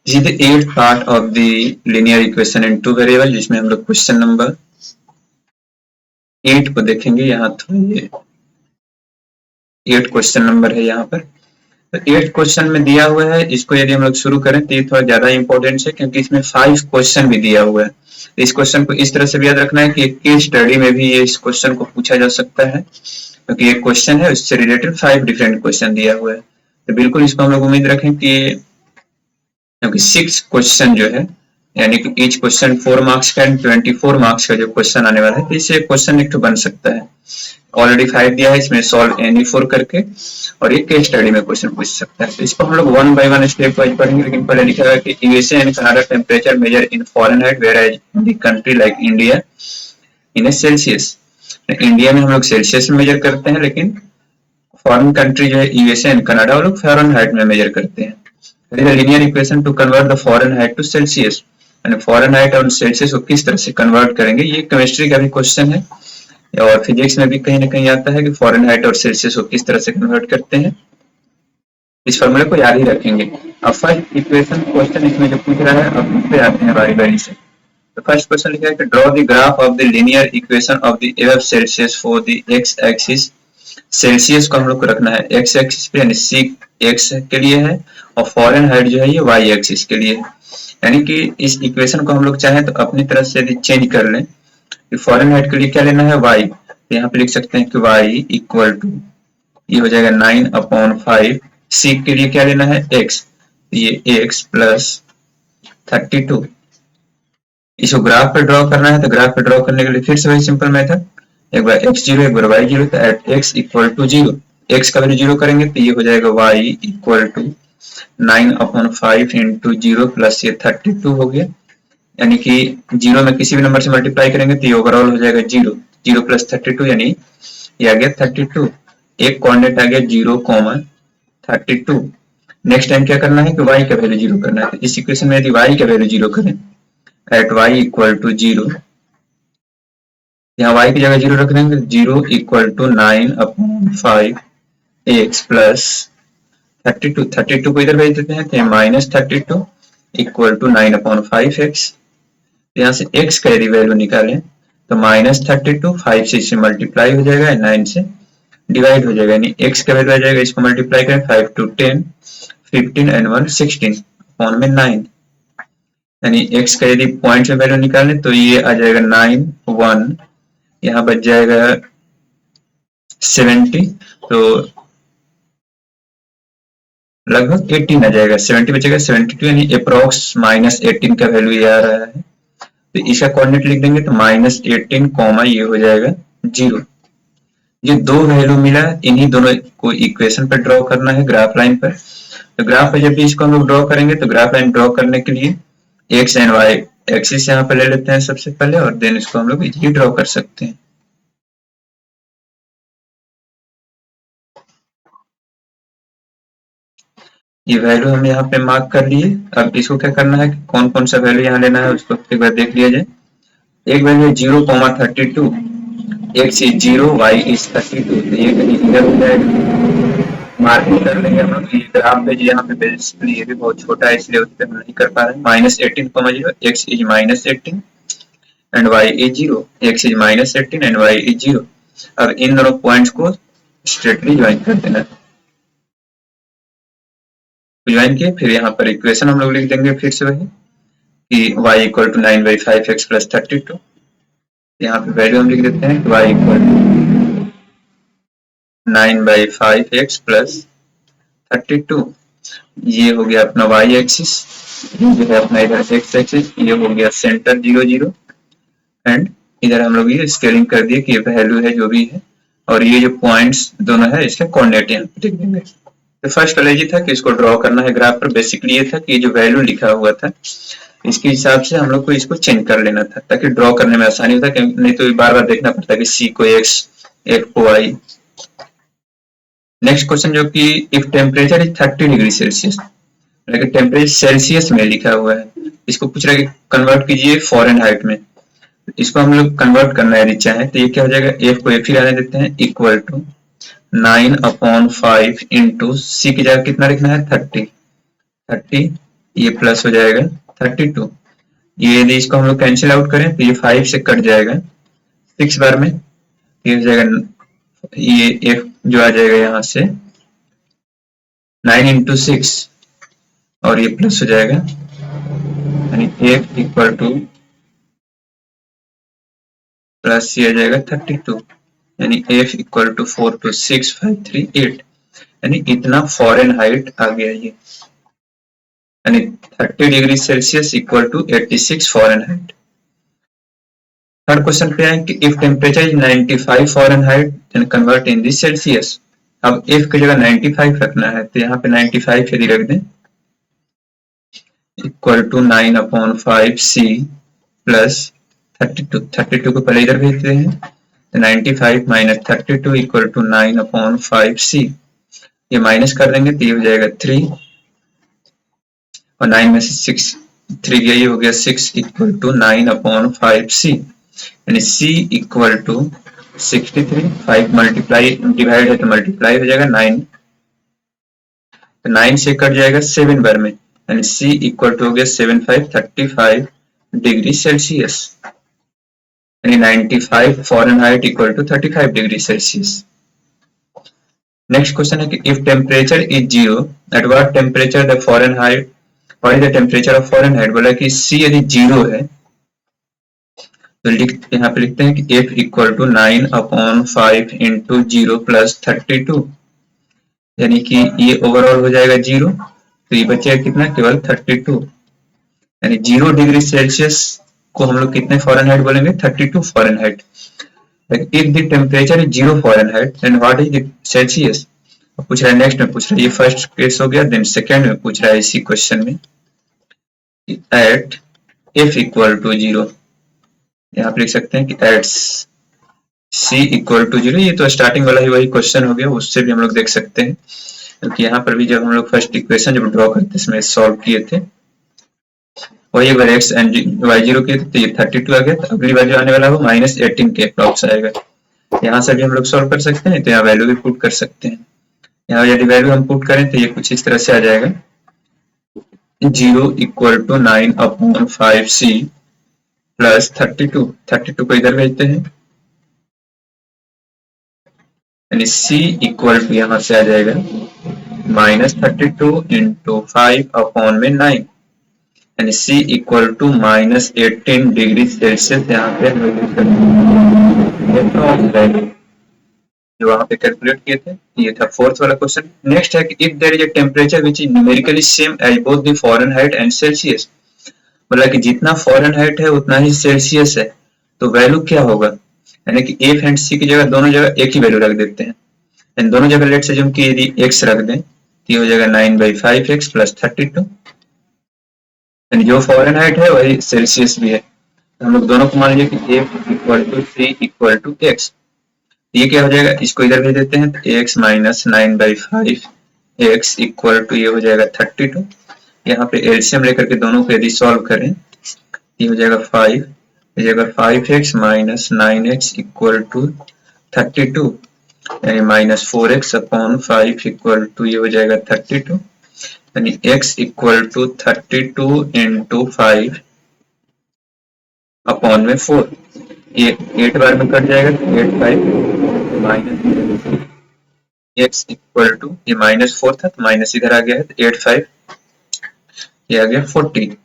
This is the 8th part of the linear equation in two variable, जिसमें हम लोग question number 8 को देखेंगे। यहाँ तो ये 8 क्वेश्चन नंबर है यहाँ पर। तो 8 क्वेश्चन में दिया हुआ है, इसको यदि हम लोग शुरू करें तो ये थोड़ा ज्यादा इंपॉर्टेंट है, क्योंकि इसमें 5 क्वेश्चन भी दिया हुआ है। इस क्वेश्चन को इस तरह से भी याद रखना है कि एक केस स्टडी में भी ये इस क्वेश्चन को पूछा जा सकता है, क्योंकि एक क्वेश्चन है उससे रिलेटेड 5 डिफरेंट क्वेश्चन दिया हुआ है। तो बिल्कुल इसको हम लोग उम्मीद रखें कि क्योंकि 6 क्वेश्चन जो है, यानी कि ईच क्वेश्चन 4 मार्क्स का एंड 24 मार्क्स का जो क्वेश्चन आने वाला है, तो इससे क्वेश्चन एक तो बन सकता है। ऑलरेडी 5 दिया है, इसमें सॉल्व एनी 4 करके, और एक केस स्टडी में क्वेश्चन पूछ सकता है। तो इसको हम लोग 1 बाय 1 स्टेप वाइज पढ़ेंगे, लेकिन पहले लिखा है कि USA and Canada temperature measure in Fahrenheit whereas in the country like India in Celsius. India में हम लोग सेल्सियस में मेजर करते हैं, लेकिन फॉरेन कंट्री जो है यूएसए एंड कनाडा वो लोग फ़ारेनहाइट में मेजर करते हैं। Linear equation to convert the Fahrenheit to Celsius, यानी फ़ारेनहाइट और सेल्सियस को किस तरह से कन्वर्ट करेंगे। ये केमिस्ट्री का भी क्वेश्चन है, और फिजिक्स में भी कहीं ना कहीं आता है कि फ़ारेनहाइट और सेल्सियस को किस तरह से कन्वर्ट करते हैं। इस फॉर्मूले को याद ही रखेंगे। अब फर्स्ट इक्वेशन क्वेश्चन इसमें जो पूछ रहा है, अब उस पे आते हैं बारी बारी से। तो फर्स्ट क्वेश्चन लिखा है कि draw the graph of the linear equation of the above Celsius for the x axis. Celsius को हम लोग को रखना है एक्स एक्सिस पे, यानी सी एक्स के लिए है, और फ़ारेनहाइट जो है ये वाई एक्सिस के लिए है। यानी कि इस इक्वेशन को हम लोग चाहें तो अपनी तरफ से यदि चेंज कर लें कि फ़ारेनहाइट के लिए क्या लेना है, वाई, तो यहाँ पे लिख सकते हैं कि वाई इक्वल टू, ये हो जाएगा 9/5। सी के लिए क्या लेना है, एक्स, ये एक्स प्लस 32। इसको ग्राफ पे ड्रॉ करना है, तो ग्राफ पे ड्रॉ करने के लिए फिर से वही सिंपल मेथड, एक बार x0 एक बार y0, तो at x equal to 0, x का वैल्यू 0 करेंगे तो ये हो जाएगा y equal to 9/5 into 0 plus ये 32 हो गया। यानी कि 0 में किसी भी नंबर से मल्टीप्लाई करेंगे तो ये ओवरऑल हो जाएगा 0, 0 प्लस 32, यानी ये आ गया 32। एक कोऑर्डिनेट आ गया 0,32। नेक्स्ट टाइम क्या करना है कि y का वैल्यू 0 करना है। तो इस इक्वेशन में यदि y का वैल्यू 0 करें एट y इक्वल टू 0, यहाँ y की जगह 0 रख देंगे, 0 इक्वल टू 9/5 x प्लस 32। 32 को इधर भेज देते हैं तो माइनस 32 इक्वल टू 9/5 x। यहाँ से x का यदि वैल्यू निकालें तो माइनस 32 5 से इसे मल्टीप्लाई हो जाएगा, 9 से डिवाइड हो जाएगा, यानी x का वैल्यू आ जाएगा, इसको मल्टीप्लाई करें 5 to 10 15 and 1 16 अपॉन में 9, यानी x का यदि पॉइंट में वैल्यू निकालें तो ये आ जाएगा 9 1, यहाँ बच जाएगा 70, तो लगभग 18 आ जाएगा, 70 बचेगा 72, यानी अप्रोक्स माइनस 18 का वैल्यू ये आ रहा है। तो इसका कोऑर्डिनेट लिख देंगे तो माइनस 18 कॉमा ये हो जाएगा 0। ये दो वैल्यू मिला, इन्हीं दोनों को इक्वेशन पर ड्रॉ करना है ग्राफ लाइन पर। तो ग्राफ पर जब भी इसको हम लोग ड्रॉ करेंगे तो ग्राफ लाइन ड्रॉ करने के लिए एक्स एंड वाई एक्सिस यहाँ पर ले लेते हैं सबसे पहले, और देन इसको हम लोग इजीली ड्रॉ कर सकते हैं। ये वैल्यू हम यहाँ पे मार्क कर लिए। अब इसको क्या करना है, कौन कौन सा वैल्यू यहाँ लेना है उसको एक बार देख लिया जाए। एक वैल्यू है 0,32, x is 0, y is 32, तो ये कहीं इधर हो जाएगा, मार्किंग कर लेंगे हम लोग। ये ग्राफ पे यहाँ पे बेसिकली ये भी बहुत छोटा है, इसलिए उस पर हम नहीं कर पा रहे हैं। Minus 18,0, x is minus 18 and y is 0, x is minus 18 and y is 0। अब इन दोनों पॉइंट्स को स्ट्रेटली ज्वाइन कर देना है। ज्वाइन किए, फिर यहाँ पर इक्वेशन हम लोग लिख देंगे फिर से वही कि y equal to 9/5x plus 32। यहाँ पे वैल्यू हम लिख देते हैं कि y equal to 9/5x plus 32। ये हो गया अपना y एक्सिस, ये जो है अपना इधर x एक्सिस, ये हो गया सेंटर 0 0, एंड इधर हम लोग ये स्केलिंग कर दिए कि ये वैल्यू है जो भी है, और ये जो पॉइंट्स दोनों है इसके कोऑर्डिनेट यहाँ पे लिख देंगे। तो फर्स्ट वाला ये था कि इसको ड्रॉ करना है ग्राफ पर। बेसिकली ये था कि जो वैल्यू लिखा हुआ था इसके हिसाब से हम लोग को इसको चेंज कर लेना था, ताकि ड्रॉ करने में आसानी होता, नहीं तो बार बार देखना पड़ता कि सी को x, f को y। नेक्स्ट क्वेश्चन जो कि if temperature is 30 degree Celsius, लेकिन टेम्परेचर सेल्सियस में लिखा हुआ है, इसको पूछ रहा है कि कन्वर्ट कीजिए फॉरेनहाइट में। इसको हम लोग कन्वर्ट करना है यदि चाहे तो ये क्या हो जाएगा, f को f ही रहने देते हैं, इक्वल टू 9/5 इंटू सी की जगह कितना लिखना है 30 ये प्लस हो जाएगा 32। ये यदि इसको हम लोग कैंसिल आउट करें तो ये 5 से कट जाएगा 6 बार में, ये हो जाएगा, ये f जो आ जाएगा यहाँ से 9 into 6 और ये प्लस हो जाएगा, यानी f इक्वल टू प्लस ये आ जाएगा 32, यानी f इक्वल टू 426,538, यानी इतना फॉरेन हाइट आ गया ये, यानी 30 degree Celsius equal to 86 Fahrenheit. Third question पे है कि if temperature is 95 Fahrenheit then convert in this Celsius. अब इफ की जगह 95 रखना है तो यहाँ पे 95 यदि रख दें इक्वल टू 9/5 c प्लस 32 को पहले इधर भेजते हैं तो 95 माइनस 32 इक्वल टू 9/5 c, ये माइनस कर देंगे तो ये हो जाएगा 3 और 9 में से 6 3 गया, ये हो गया 6 इक्वल टू 9/5 c, यानी c equal to 63, 5 multiply divide है तो मल्टीप्लाई हो जाएगा 9, तो 9 से कट जाएगा 7 बार में, यानी c इक्वल टू हो गया 35 डिग्री सेल्सियस, यानी 95 Fahrenheit equal to 35 degree Celsius. Next question है कि if temperature is 0 at what temperature the Fahrenheit, what is the temperature of Fahrenheit. बोला कि c यदि 0 है तो यहाँ पे लिखते हैं कि f equal to 9/5 into 0 plus 32, यानी कि ये ओवरऑल हो जाएगा 0, तो ये बचेगा कितना, केवल 32, यानी 0 डिग्री सेल्सियस को हम लोग कितने फॉरेनहाइट बोलेंगे, 32 Fahrenheit. If the temperature is 0 Fahrenheit then what is the Celsius. पूछ रहा है, नेक्स्ट में पूछ रहा है, ये फर्स्ट केस हो गया, देन सेकेंड में पूछ रहा है इसी क्वेश्चन में एट f इक्वल टू 0, यहाँ पे लिख सकते हैं कि एट c इक्वल टू 0, ये तो स्टार्टिंग वाला ही वही क्वेश्चन हो गया, उससे भी हम लोग देख सकते हैं, क्योंकि यहाँ पर भी जब हम लोग फर्स्ट इक्वेशन जब ड्रॉ करते इसमें सॉल्व किए थे वही एक बार x एंड y0 किए थे तो ये 32 आ गया, तो अगली बार जो आने वाला है वो -18 के अप्रॉक्स आएगा। यहाँ से भी हम लोग सॉल्व कर सकते हैं, तो यहाँ वैल्यू भी पुट कर सकते हैं, यहाँ यदि वैल्यू हम पुट करें तो ये कुछ इस तरह से आ जाएगा 0 इक्वल टू 9/5 c प्लस 32 को इधर भेजते हैं, यानी c इक्वल टू यहाँ से आ जाएगा -32 इंटू 5/9, यानी c equal to -18 degree Celsius यहाँ पे जो वहां पे कैलकुलेट किए थे। ये था फोर्थ वाला क्वेश्चन। नेक्स्ट है कि if there is a temperature which is numerically same as both the Fahrenheit and Celsius, बोला कि जितना फॉरेनहाइट है उतना ही सेल्सियस है, तो वैल्यू क्या होगा, यानी कि f एंड c की जगह दोनों जगह एक ही वैल्यू रख देते हैं, एंड दोनों जगह लेट से कि यदि x रख दें तो ये हो जाएगा 9/5x प्लस 32, यानी जो फॉरेनहाइट है वही सेल्सियस भी है, तो हम लोग दोनों को मान लीजिए कि f equal to c equal to x, ये क्या हो जाएगा, इसको इधर भेज देते हैं तो x minus 9/5x equal to ये हो जाएगा 32, यहाँ पे एलसीएम लेकर के दोनों को यदि सॉल्व करें ये हो जाएगा 5, हो जाएगा 5x minus 9x equal to 32, यानी -4x/5 इक्वल टू ये हो जाएगा 32, यानी x equal to 32 into 5 upon में 4, ये 8 बार में कट जाएगा तो 8/5 माइनस x इक्वल टू ये -4 था तो माइनस इधर आ गया है तो 8/5 ये आ गया 40,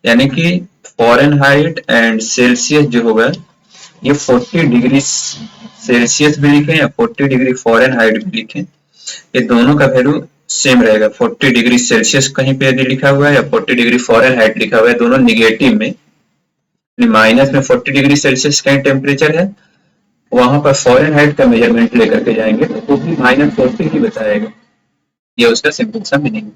यानी कि फॉरेनहाइट एंड सेल्सियस जो होगा ये 40 डिग्री सेल्सियस भी लिखें या 40 डिग्री फॉरेनहाइट भी लिखें, ये दोनों का वैल्यू सेम रहेगा। 40 डिग्री सेल्सियस कहीं पे यदि लिखा हुआ है या 40 डिग्री फॉरेनहाइट लिखा हुआ है, दोनों निगेटिव में, माइनस में 40 डिग्री सेल्सियस कहीं टेम्परेचर है वहां पर फॉरेनहाइट का मेजरमेंट लेकर के जाएंगे तो वो भी -40 ही बताएगा, ये उसका सिंपल सा मीनिंग है।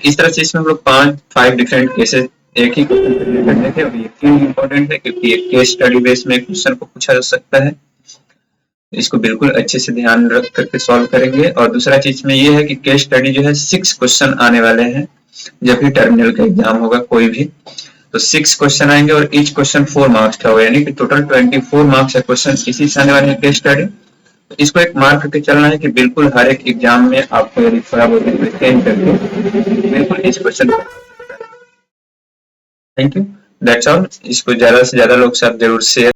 इस तरह से इसमें हम लोग 5 डिफरेंट केसेस एक ही क्वेश्चन करने थे, अभी ये इंपॉर्टेंट है क्योंकि एक केस स्टडी बेस में क्वेश्चन को पूछा जा सकता है, इसको बिल्कुल अच्छे से ध्यान रख करके सॉल्व करेंगे। और दूसरा चीज में ये है कि केस स्टडी जो है 6 क्वेश्चन आने वाले हैं जब भी टर्मिनल का एग्जाम होगा कोई भी, तो 6 क्वेश्चन आएंगे और ईच क्वेश्चन 4 मार्क्स का होगा, यानी कि टोटल 24 मार्क्स का क्वेश्चन इसी से आने वाले हैं केस स्टडी। इसको एक मार्क करके चलना है कि बिल्कुल हर एक एग्जाम में आपको यदि थोड़ा बहुत चेंज करके बिल्कुल इस क्वेश्चन को। Thank you, that's all. इसको ज्यादा से ज्यादा लोग साथ जरूर शेयर